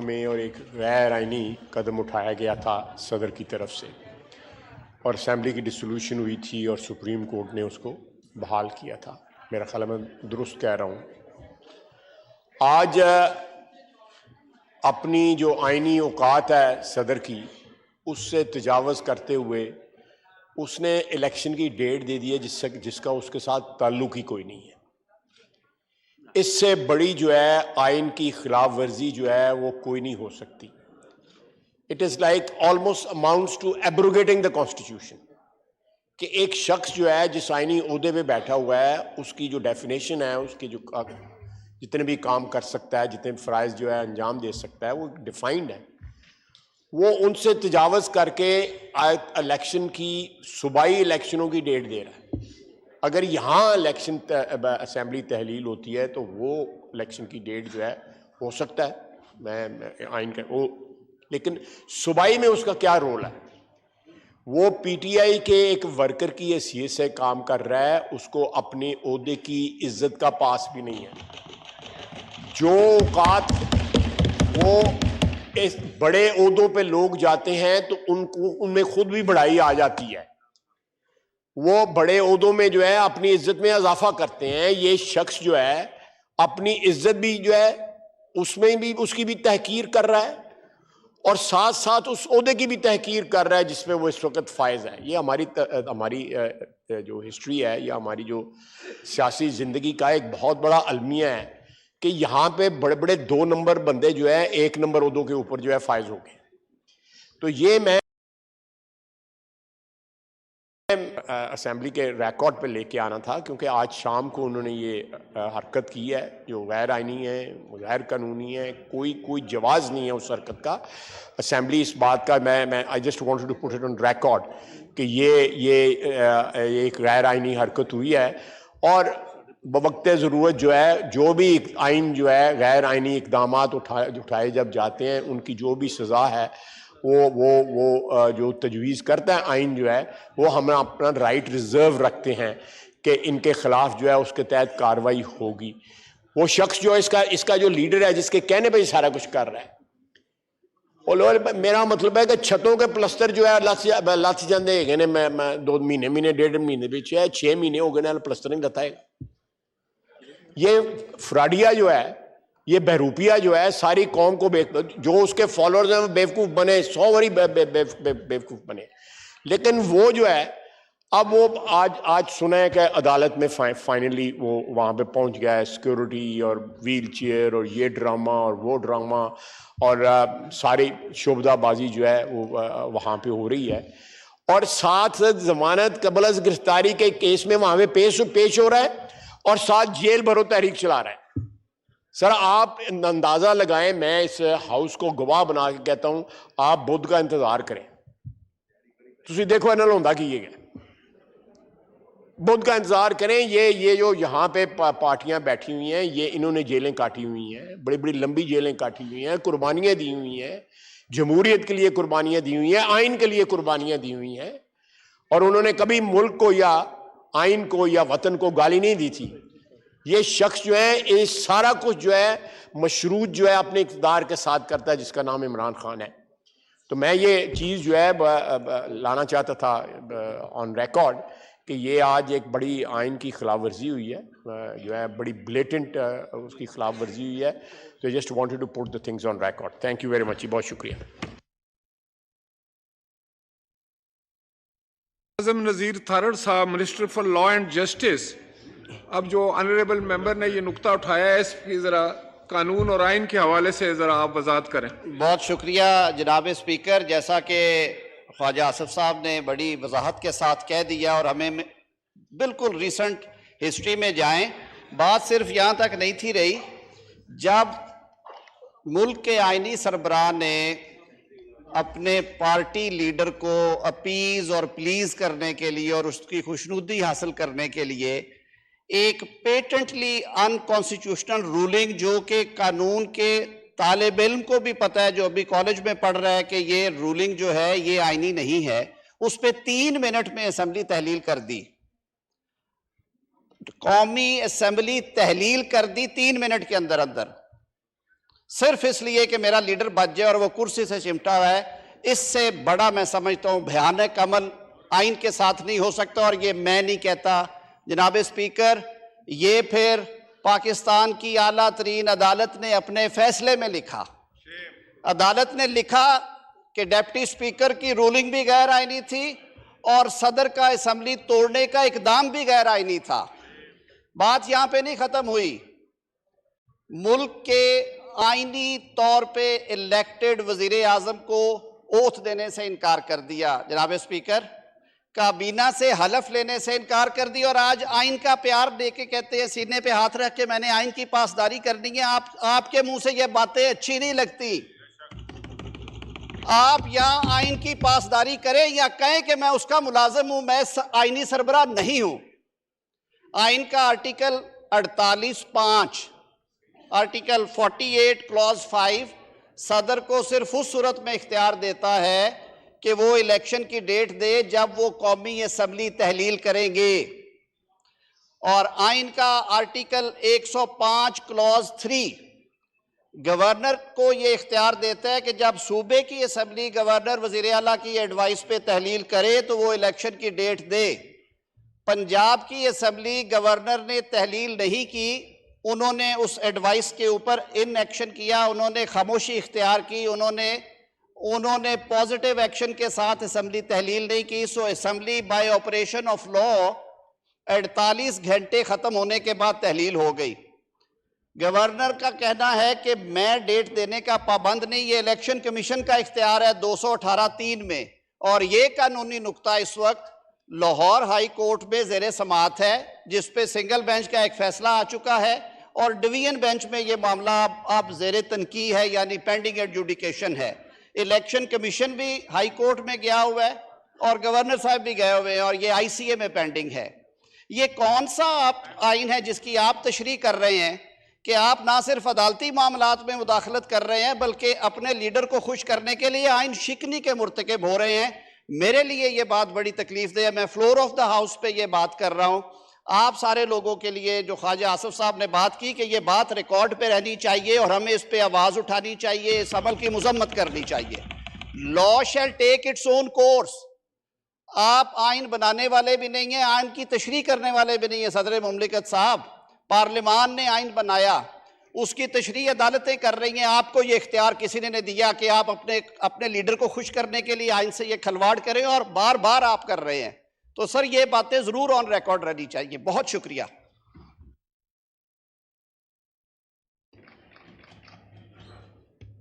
میں اور ایک غیر آئینی قدم اٹھایا گیا تھا صدر کی طرف سے اور اسمبلی کی ڈسولوشن ہوئی تھی اور سپریم کورٹ نے اس کو بحال کیا تھا. میرا خیال ہے میں درست کہہ رہا ہوں. آج اپنی جو آئینی اوقات ہے صدر کی اس سے تجاوز کرتے ہوئے اس نے الیکشن کی ڈیٹ دے دی ہے جس کا اس کے ساتھ تعلق ہی کوئی نہیں ہے. اس سے بڑی جو ہے آئین کی خلاف ورزی جو ہے وہ کوئی نہیں ہو سکتی. It is like almost amounts to abrogating the constitution کہ ایک شخص جو ہے جس آئینی عہدے پہ بیٹھا ہوا ہے اس کی جو ڈیفینیشن ہے اس کے جو جتنے بھی کام کر سکتا ہے جتنے فرائض جو ہے انجام دے سکتا ہے وہ ڈیفائنڈ ہے. وہ ان سے تجاوز کر کے الیکشن کی صوبائی الیکشنوں کی ڈیٹ دے رہا ہے. اگر یہاں الیکشن اسمبلی تحلیل ہوتی ہے تو وہ الیکشن کی ڈیٹ جو ہے ہو سکتا ہے میں آئین کا وہ، لیکن صوبائی میں اس کا کیا رول ہے؟ وہ پی ٹی آئی کے ایک ورکر کی حیثیت سے کام کر رہا ہے، اس کو اپنے عہدے کی عزت کا پاس بھی نہیں ہے. جو اوقات وہ اس بڑے عہدوں پہ لوگ جاتے ہیں تو ان میں خود بھی بڑائی آ جاتی ہے. وہ بڑے عہدوں میں جو ہے اپنی عزت میں اضافہ کرتے ہیں. یہ شخص جو ہے اپنی عزت بھی جو ہے اس میں بھی اس کی بھی تحقیر کر رہا ہے اور ساتھ ساتھ اس عہدے کی بھی تحقیر کر رہا ہے جس میں وہ اس وقت فائز ہے. یہ ہماری جو ہسٹری ہے یا ہماری جو سیاسی زندگی کا ایک بہت بڑا المیہ ہے کہ یہاں پہ بڑے بڑے 2 نمبر بندے جو ہے 1 نمبر عہدوں کے اوپر جو ہے فائز ہو گئے. تو یہ میں اسمبلی کے ریکارڈ پہ لے کے آنا تھا کیونکہ آج شام کو انہوں نے یہ حرکت کی ہے جو غیر آئینی ہے، غیر قانونی ہے. کوئی جواز نہیں ہے اس حرکت کا. اسمبلی اس بات کا میں I just wanted to put it on record کہ یہ ایک غیر آئینی حرکت ہوئی ہے اور بوقت ضرورت جو ہے جو بھی آئین جو ہے غیر آئینی اقدامات اٹھائے جب جاتے ہیں ان کی جو بھی سزا ہے وہ جو تجویز کرتا ہے آئین جو ہے وہ ہم اپنا رائٹ ریزرو رکھتے ہیں کہ ان کے خلاف جو ہے اس کے تحت کارروائی ہوگی. وہ شخص جو اس کا جو لیڈر ہے جس کے کہنے پہ یہ سارا کچھ کر رہا ہے، میرا مطلب ہے کہ چھتوں کے پلستر جو ہے لاتھ جاندے گئے میں 2 مہینے 1.5 مہینے بھی 6 مہینے ہو گئے پلستر نہیں لتا ہے. یہ فراڈیا جو ہے، یہ بہروپیہ جو ہے ساری قوم کو جو اس کے فالوورز ہیں وہ بیوقوف بنے، 100 واری بیوقوف بنے. لیکن وہ جو ہے اب وہ آج سنا ہے کہ عدالت میں فائنلی وہ وہاں پہ پہنچ گیا ہے. سیکیورٹی اور ویل چیئر اور یہ ڈرامہ اور وہ ڈرامہ اور ساری شعبدہ بازی جو ہے وہ وہاں پہ ہو رہی ہے اور ساتھ ضمانت قبل از گرفتاری کے کیس میں وہاں پہ پیش ہو رہا ہے اور ساتھ جیل بھرو تحریک چلا رہا ہے. سر آپ اندازہ لگائیں، میں اس ہاؤس کو گواہ بنا کے کہتا ہوں آپ بدھ کا انتظار کریں. تسی دیکھو انہوں ہوندہ کی یہ گئے بدھ کا انتظار کریں. یہ جو یہاں پہ پارٹیاں بیٹھی ہوئی ہیں یہ انہوں نے جیلیں کاٹی ہوئی ہیں، بڑی بڑی لمبی جیلیں کاٹی ہوئی ہیں، قربانیاں دی ہوئی ہیں، جمہوریت کے لیے قربانیاں دی ہوئی ہیں، آئین کے لیے قربانیاں دی ہوئی ہیں اور انہوں نے کبھی ملک کو یا آئین کو یا وطن کو گالی نہیں دی تھی. یہ شخص جو ہے یہ سارا کچھ جو ہے مشروط جو ہے اپنے اقتدار کے ساتھ کرتا ہے جس کا نام عمران خان ہے. تو میں یہ چیز جو ہے لانا چاہتا تھا آن ریکارڈ کہ یہ آج ایک بڑی آئین کی خلاف ورزی ہوئی ہے، جو ہے بڑی بلیٹنٹ اس کی خلاف ورزی ہوئی ہے. تو just wanted to put the things on record. Thank you very much. بہت شکریہ. Azam Nazir Tarar sahib, minister for law and justice. اب جو آنریبل ممبر نے یہ نقطہ اٹھایا ہے اس کی ذرا قانون اور آئین کے حوالے سے ذرا آپ وضاحت کریں. بہت شکریہ جناب اسپیکر. جیسا کہ خواجہ آصف صاحب نے بڑی وضاحت کے ساتھ کہہ دیا اور ہمیں بالکل ریسنٹ ہسٹری میں جائیں، بات صرف یہاں تک نہیں تھی رہی جب ملک کے آئینی سربراہ نے اپنے پارٹی لیڈر کو اپیز اور پلیز کرنے کے لیے اور اس کی خوشنودی حاصل کرنے کے لیے ایک پیٹنٹلی ان کانسٹیٹیوشنل رولنگ جو کہ قانون کے طالب علم کو بھی پتہ ہے جو ابھی کالج میں پڑھ رہا ہے کہ یہ رولنگ جو ہے یہ آئینی نہیں ہے، اس پہ 3 منٹ میں اسمبلی تحلیل کر دی. قومی اسمبلی تحلیل کر دی 3 منٹ کے اندر. صرف اس لیے کہ میرا لیڈر بچ جائے اور وہ کرسی سے چمٹا ہوا ہے، اس سے بڑا میں سمجھتا ہوں بھیانک عمل آئین کے ساتھ نہیں ہو سکتا. اور یہ میں نہیں کہتا جناب اسپیکر، یہ پھر پاکستان کی اعلیٰ ترین عدالت نے اپنے فیصلے میں لکھا. عدالت نے لکھا کہ ڈپٹی اسپیکر کی رولنگ بھی غیر آئینی تھی اور صدر کا اسمبلی توڑنے کا اقدام بھی غیر آئینی تھا. بات یہاں پہ نہیں ختم ہوئی. ملک کے آئینی طور پہ الیکٹڈ وزیر اعظم کو اوتھ دینے سے انکار کر دیا جناب اسپیکر، کابینہ سے حلف لینے سے انکار کر دیا، اور آج آئین کا پیار دے کے کہتے ہیں سینے پہ ہاتھ رکھ کے میں نے آئین کی پاسداری کرنی ہے. آپ کے منہ سے یہ باتیں اچھی نہیں لگتی. آپ یا آئین کی پاسداری کریں یا کہیں کہ میں اس کا ملازم ہوں، میں آئینی سربراہ نہیں ہوں. آئین کا آرٹیکل 48(5), آرٹیکل 48 کلوز 5 صدر کو صرف اس صورت میں اختیار دیتا ہے کہ وہ الیکشن کی ڈیٹ دے جب وہ قومی اسمبلی تحلیل کریں گے. اور آئین کا آرٹیکل 105 کلوز 3 گورنر کو یہ اختیار دیتا ہے کہ جب صوبے کی اسمبلی گورنر وزیر اعلیٰ کی ایڈوائس پہ تحلیل کرے تو وہ الیکشن کی ڈیٹ دے. پنجاب کی اسمبلی گورنر نے تحلیل نہیں کی، انہوں نے اس ایڈوائس کے اوپر ان ایکشن کیا، انہوں نے خاموشی اختیار کی، انہوں نے پازیٹیو ایکشن کے ساتھ اسمبلی تحلیل نہیں کی. So assembly by operation of law 48 گھنٹے ختم ہونے کے بعد تحلیل ہو گئی. گورنر کا کہنا ہے کہ میں ڈیٹ دینے کا پابند نہیں، یہ الیکشن کمیشن کا اختیار ہے 218(3) میں. اور یہ قانونی نقطہ اس وقت لاہور ہائی کورٹ میں زیر سماعت ہے، جس پہ سنگل بینچ کا ایک فیصلہ آ چکا ہے، اور ڈویژن بینچ میں یہ معاملہ اب زیر تنقید ہے، یعنی پینڈنگ ایڈجوڈیکیشن ہے. الیکشن کمیشن بھی ہائی کورٹ میں گیا ہوا ہے اور گورنر صاحب بھی گئے ہوئے ہیں، اور یہ آئی سی اے میں پینڈنگ ہے. یہ کون سا آئین ہے جس کی آپ تشریح کر رہے ہیں کہ آپ نہ صرف عدالتی معاملات میں مداخلت کر رہے ہیں بلکہ اپنے لیڈر کو خوش کرنے کے لیے آئین شکنی کے مرتکب ہو رہے ہیں. میرے لیے یہ بات بڑی تکلیف دہ ہے. میں فلور آف دا ہاؤس پہ یہ بات کر رہا ہوں آپ سارے لوگوں کے لیے. جو خواجہ آصف صاحب نے بات کی کہ یہ بات ریکارڈ پہ رہنی چاہیے اور ہمیں اس پہ آواز اٹھانی چاہیے، اس عمل کی مذمت کرنی چاہیے. لا شیل ٹیک اٹس اون کورس. آپ آئین بنانے والے بھی نہیں ہیں، آئین کی تشریح کرنے والے بھی نہیں ہیں. صدر مملکت صاحب، پارلیمان نے آئین بنایا، اس کی تشریح عدالتیں کر رہی ہیں. آپ کو یہ اختیار کسی نے دیا کہ آپ اپنے لیڈر کو خوش کرنے کے لیے آئین سے یہ کھلواڑ کریں، اور بار بار آپ کر رہے ہیں. تو سر یہ باتیں ضرور آن ریکارڈ رہنی چاہیے. بہت شکریہ.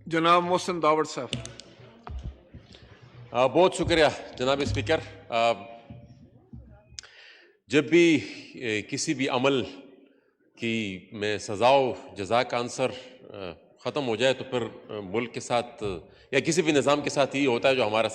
جناب محسن داوڑ صاحب. بہت شکریہ جناب اسپیکر. جب بھی کسی بھی عمل کی میں سزا و جزا کا عنصر ختم ہو جائے تو پھر ملک کے ساتھ یا کسی بھی نظام کے ساتھ یہ ہوتا ہے جو ہمارا